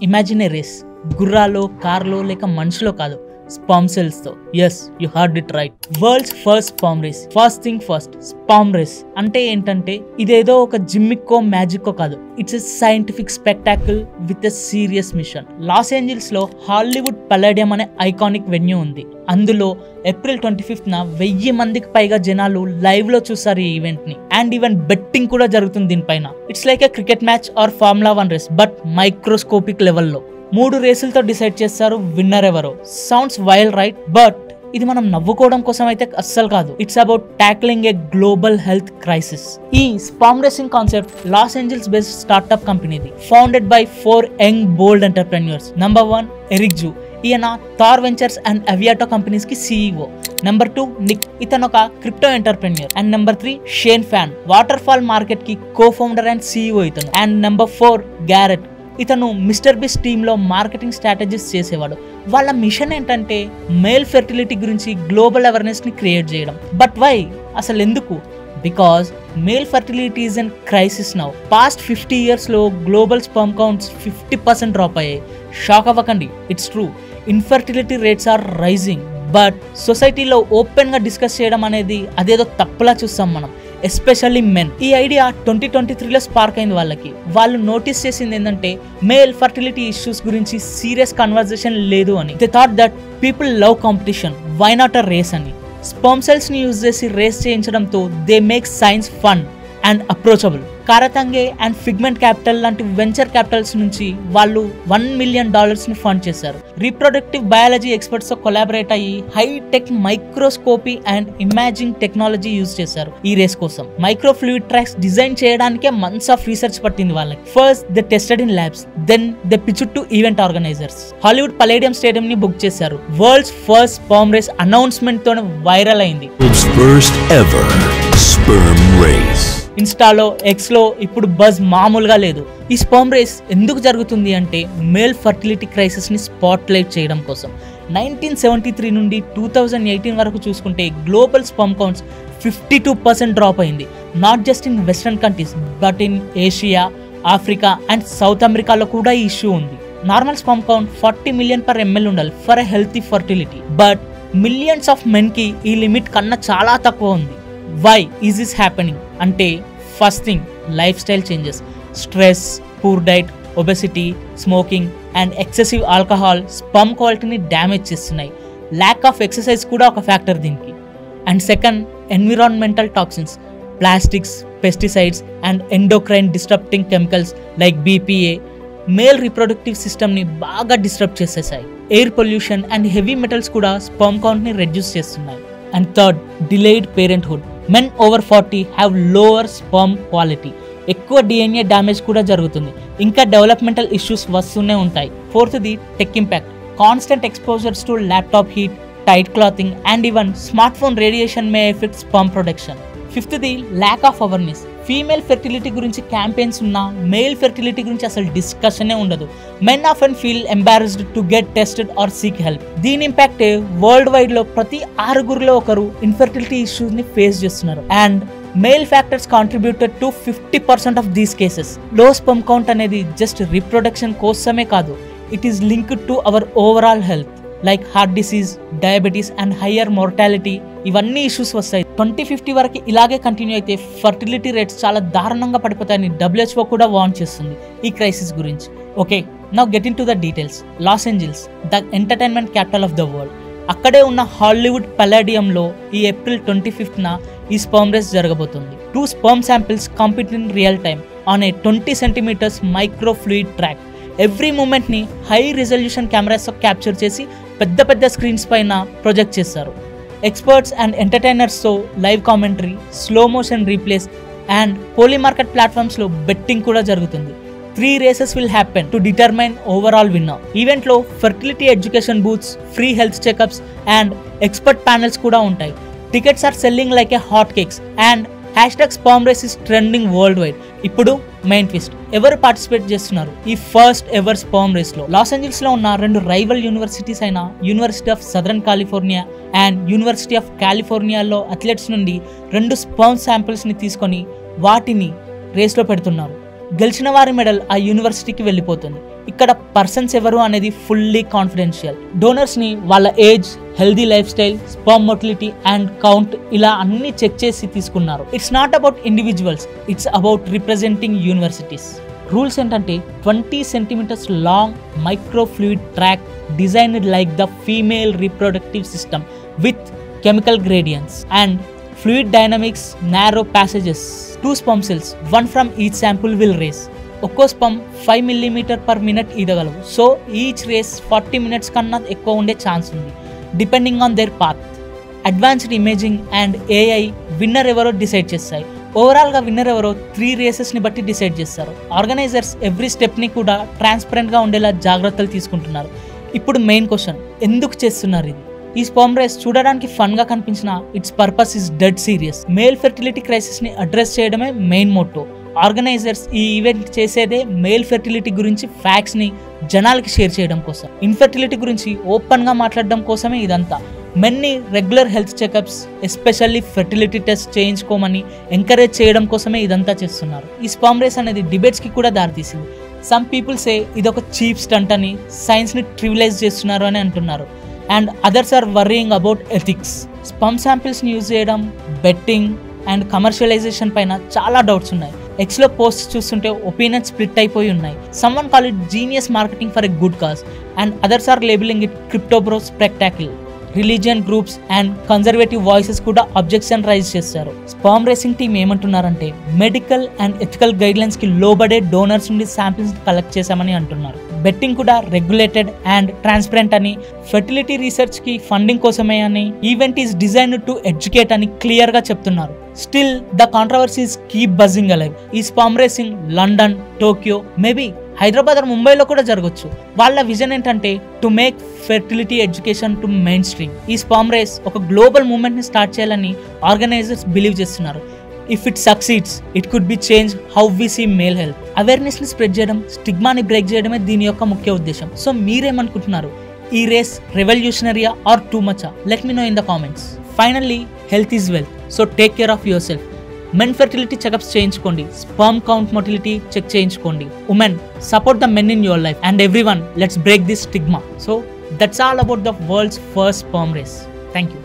Imagine a race, గుర్రాలో, కార్లో లేక మనుషులో కాదు, స్పర్మ్ సెల్స్ తో. Yes, you heard it right. World's first sperm race. First thing first, sperm race అంటే ఏంటంటే ఇదేదో ఒక జిమ్మిక్కో మ్యాజిక్కో కాదు. It's a scientific spectacle with a serious mission. Los Angeles లో హాలీవుడ్ పల్లాడియం అనే ఐకానిక్ వెన్యూ ఉంది. అందులో ఏప్రిల్ 25th 1000 మందికి పైగా జనాలు లైవ్ లో చూసారు ఈ ఈవెంట్ ని. అండ్ ఈవెన్ బెట్టింగ్ కూడా జరుగుతుంది దీనిపైన. It's like a cricket match or formula 1 race, but microscopic లెవెల్లో. 3 రేసులతో డిసైడ్ చేస్తారు విన్నర్ ఎవరో. సౌండ్స్ వైల్డ్ రైట్, బట్ ఇది మనం నవ్వుకోవడం కోసం అయితే అస్సలు కాదు. It's about tackling a global health crisis. ఈ sperm racing concept Los Angeles based startup కంపెనీది, founded by 4 young bold entrepreneurs. Number 1 Eric Zhu, ఈయన Thor ventures and Aviato companies కి CEO. నంబర్ 2 నిక్, ఇతను ఒక crypto entrepreneur. And number 3 Shane Fan, waterfall market కి co founder and CEO ఇతను. And number 4 Garrett, ఇతను mister Beast team లో marketing strategies చేసేవాడు. వాళ్ళ మిషన్ ఏంటంటే మేల్ ఫెర్టిలిటీ గురించి గ్లోబల్ అవేర్నెస్ ని క్రియేట్ చేయడం. బట్ వై, అసలు ఎందుకు? Because male fertility is an crisis now. Past 50 years లో గ్లోబల్ స్పర్మ్ కౌంట్స్ 50% డ్రాప్ అయ్యాయి. షాక్ అవ్వకండి, it's true. Infertility rates are rising. But సొసైటీలో ఓపెన్ గా డిస్కస్ చేయడం అనేది అదేదో తప్పులా చూస్తాం మనం, ఎస్పెషల్లీ మెన్. ఈ ఐడియా 2023లో స్పార్క్ అయింది వాళ్ళకి. వాళ్ళు నోటీస్ చేసింది ఏంటంటే మేల్ ఫర్టిలిటీ ఇష్యూస్ గురించి సీరియస్ కన్వర్జేషన్ లేదు అని. They thought that people love competition, why not a race అని. స్పర్మ్ సెల్స్ ని యూజ్ చేసి రేస్ చేయించడంతో they make science fun and approachable. Karatage and Figment Capital లాంటి వెంచర్ క్యాపిటల్స్ నుంచి వాళ్ళు $1 million ని ఫండ్ చేశారు. రీప్రొడక్టివ్ బయాలజీ ఎక్స్పర్ట్స్ తో కొలాబరేట్ అయ్యి hitech microscopy and imaging technology use చేశారు ఈ రేస్ కోసం. మైక్రో ఫ్లూయిడ్ ట్రాక్స్ డిజైన్ చేయడానికే మంత్స్ ఆఫ్ రీసెర్చ్ పట్టింది వాళ్ళకి. First they tested in labs, then they pitched to event organisers. Hollywood Palladium stadium ని book చేశారు. World's first sperm race announcement తోనే viral అయింది. ఇన్స్టాలో, ఎక్స్లో ఇప్పుడు బజ్ మామూలుగా లేదు. ఈ స్పర్మ్ రేస్ ఎందుకు జరుగుతుంది అంటే మేల్ ఫర్టిలిటీ క్రైసిస్ ని స్పాట్ లైట్ చేయడం కోసం. 1973 నుండి 2018 వరకు చూసుకుంటే గ్లోబల్ స్పర్మ్ కౌంట్స్ 52% డ్రాప్ అయింది. Not just in western countries but in Asia, Africa and south అమెరికాలో కూడా ఈ ఇష్యూ ఉంది. Normal sperm count 40 million per ml ఉండాలి for a healthy fertility. But millions of men కి ఈ లిమిట్ కన్నా చాలా తక్కువ ఉంది. వై ఈజ్ దిస్ హ్యాపెనింగ్ అంటే first thing, life style changes. Stress, poor diet, obesity, smoking and excessive alcohol sperm క్వాలిటీని damage చేస్తున్నాయి. ల్యాక్ ఆఫ్ ఎక్సర్సైజ్ కూడా ఒక ఫ్యాక్టర్ దీనికి. And second, environmental toxins, plastics, pesticides and endocrine disturbing chemicals like BPA male reproductive సిస్టమ్ని బాగా disturb చేసేసాయి. Air pollution and heavy metals కూడా sperm కౌంట్ని రెడ్యూస్ చేస్తున్నాయి. And third, delayed parenthood. Men over 40 have lower sperm quality. ఎక్కువ DNA damage కూడా జరుగుతుంది. ఇంకా డెవలప్మెంటల్ ఇష్యూస్ వస్తూనే ఉంటాయి. ఫోర్త్ది, tech impact. Constant exposures to laptop heat, tight clothing and even smart phone radiation may affect sperm production. ఫిఫ్త్ది, lack of awareness. Female fertility గురించి campaigns ఉన్నా male fertility గురించి అసలు డిస్కషనే ఉండదు. Men often feel embarrassed to get tested or seek help. దీని impact world wide లో ప్రతి 6 ఒకరు ఇన్ఫెర్టిలిటీ ఇష్యూస్ ని ఫేస్ చేస్తున్నారు. And male factors contributed to 50% of these cases. Low sperm count అనేది జస్ట్ రీప్రొడక్షన్ కోసమే కాదు, it is linked to our overall health like heart disease, diabetes and higher mortality. ఇవన్నీ issues వస్తాయి. 2050 వరకు ఇలాగే continue అయితే ఫర్టిలిటీ రేట్స్ చాలా దారుణంగా పడిపోతాయని WHO కూడా వార్న్ చేస్తుంది ఈ క్రైసిస్ గురించి. Okay, now get in to the details. Los Angeles, the entertainment capital of the world. అక్కడే ఉన్న హాలీవుడ్ పల్లాడియంలో ఈ ఏప్రిల్ 25th ఈ స్పర్మ్ రేస్ జరగబోతుంది. 2 sperm samples compete in real time on a 20 centimeters micro fluid track. Every moment ని high resolution cameras తో capture చేసి పెద్ద పెద్ద స్క్రీన్స్ పైన ప్రొజెక్ట్ చేస్తారు. ఎక్స్పర్ట్స్ అండ్ ఎంటర్టైనర్స్ తో live commentary, slow motion replays and Polymarket platforms లో betting కూడా జరుగుతుంది. 3 races will happen to determine overall winner. Event లో fertility education booths, free health checkups and expert panels కూడా ఉంటాయి. Tickets are selling like a hot cakes and #sperm race is trending world wide. ఇప్పుడు main twist, ఎవరు participate చేస్తున్నారు ఈ first ever sperm race లో? Los Angeles లో ఉన్న 2 rival universities అయిన university of southern California and university of కాలిఫోర్నియాలో athletes నుండి 2 స్పర్మ్ శాంపిల్స్ ని తీసుకొని వాటిని రేస్ లో పెడుతున్నారు. గెలిచిన వారి మెడల్ ఆ యూనివర్సిటీకి వెళ్ళిపోతుంది. ఇక్కడ పర్సన్స్ ఎవరు అనేది ఫుల్లీ కాన్ఫిడెన్షియల్. డోనర్స్ ని వాళ్ళ age, healthy lifestyle, sperm motility and count ఇలా అన్ని చెక్ చేసి తీసుకున్నారు. It's not about individuals, it's about representing universities. Rules ఏంటంటే 20 centimetres long micro fluid track designed like the female reproductive system with chemical gradients and fluid dynamics, narrow passages. 2 sperm cells, 1 from each sample will race. ఒక్కో sperm 5 mm/minute ఈదగలవు. So each race 40 minutes కన్నా ఎక్కువ ఉండే chance ఉంది, depending on their path. Advanced imaging and AI winner ఎవరో decide చేస్తాయి. ఓవరాల్గా winner ఎవరో 3 రేసెస్ని బట్టి డిసైడ్ చేస్తారు. ఆర్గనైజర్స్ ఎవ్రీ స్టెప్ని కూడా ట్రాన్స్పరెంట్గా ఉండేలా జాగ్రత్తలు తీసుకుంటున్నారు. ఇప్పుడు మెయిన్ క్వశ్చన్, ఎందుకు చేస్తున్నారు ఇది? ఈ స్పర్మ్ రేస్ చూడడానికి ఫన్ గా కనిపించిన it's purpose is dead serious. Male fertility crisis ని అడ్రస్ చేయడమే మెయిన్ మోటో. ఆర్గనైజర్స్ ఈ ఈవెంట్ చేసేదే మేల్ ఫెర్టిలిటీ గురించి ఫ్యాక్ట్స్ ని జనాలకి షేర్ చేయడం కోసం, ఇన్ఫెర్టిలిటీ గురించి ఓపెన్ గా మాట్లాడడం కోసమే ఇదంతా. మెన్ని regular health checkups, especially fertility test చేయించుకోమని ఎంకరేజ్ చేయడం కోసమే ఇదంతా చేస్తున్నారు. ఈ స్పర్మ్ రేస్ అనేది డిబేట్స్ కి కూడా దారితీసింది. సమ్ పీపుల్ సే ఇదొక చీప్ స్టంట్ అని, సైన్స్ ని ట్రివిలైజ్ చేస్తున్నారు అని అంటున్నారు. And others are worrying about ethics. Sperm శాంపిల్స్ని యూజ్ చేయడం, బెట్టింగ్ అండ్ కమర్షియలైజేషన్ పైన చాలా డౌట్స్ ఉన్నాయి. ఎక్స్లో పోస్ట్ చూస్తుంటే ఒపీనియన్ స్ప్లిట్ అయిపోయి ఉన్నాయి. Someone call it genius marketing for a good cause and others are labeling it crypto bro spectacle. Religion groups and conservative voices కూడా అబ్జెక్షన్ రైజ్ చేస్తారు. స్పర్మ్ రేసింగ్ టీమ్ ఏమంటున్నారంటే మెడికల్ అండ్ ఎథికల్ గైడ్లైన్స్ కి లోబడే donors నుండి samples collect చేశామని అంటున్నారు. Betting కూడా regulated and transparent అని, ఫెర్టిలిటీ రీసెర్చ్ కి ఫండింగ్ కోసమే అని, event is designed to educate అని క్లియర్ గా చెప్తున్నారు. Still the controversies keep buzzing alive. ఈ sperm racing London, Tokyo, maybe Hyderabad or ముంబైలో కూడా జరగచ్చు. వాళ్ళ విజన్ ఏంటంటే to make fertility education to mainstream. ఈ స్పర్మ్ రేస్ ఒక గ్లోబల్ మూవ్మెంట్ ని స్టార్ట్ చేయాలని ఆర్గనైజర్స్ బిలీవ్ చేస్తున్నారు. If it succeeds it could be change how we see male health. Awareness ని స్ప్రెడ్ చేయడం, స్టిగ్మాని బ్రేక్ చేయడమే దీని యొక్క ముఖ్య ఉద్దేశం. సో మీరేమనుకుంటున్నారు? ఈ రేస్ రెవల్యూషనరీయా ఆర్ టూ మచా? Let me know in the comments. Finally, health is wealth, so take care of yourself. Men fertility checkups చేయించుకోండి, స్పర్మ్ కౌంట్ మొటిలిటీ చెక్ చేయించుకోండి. Women, support the men in your life and everyone, let's break this stigma. So that's all about the world's first sperm race. Thank you.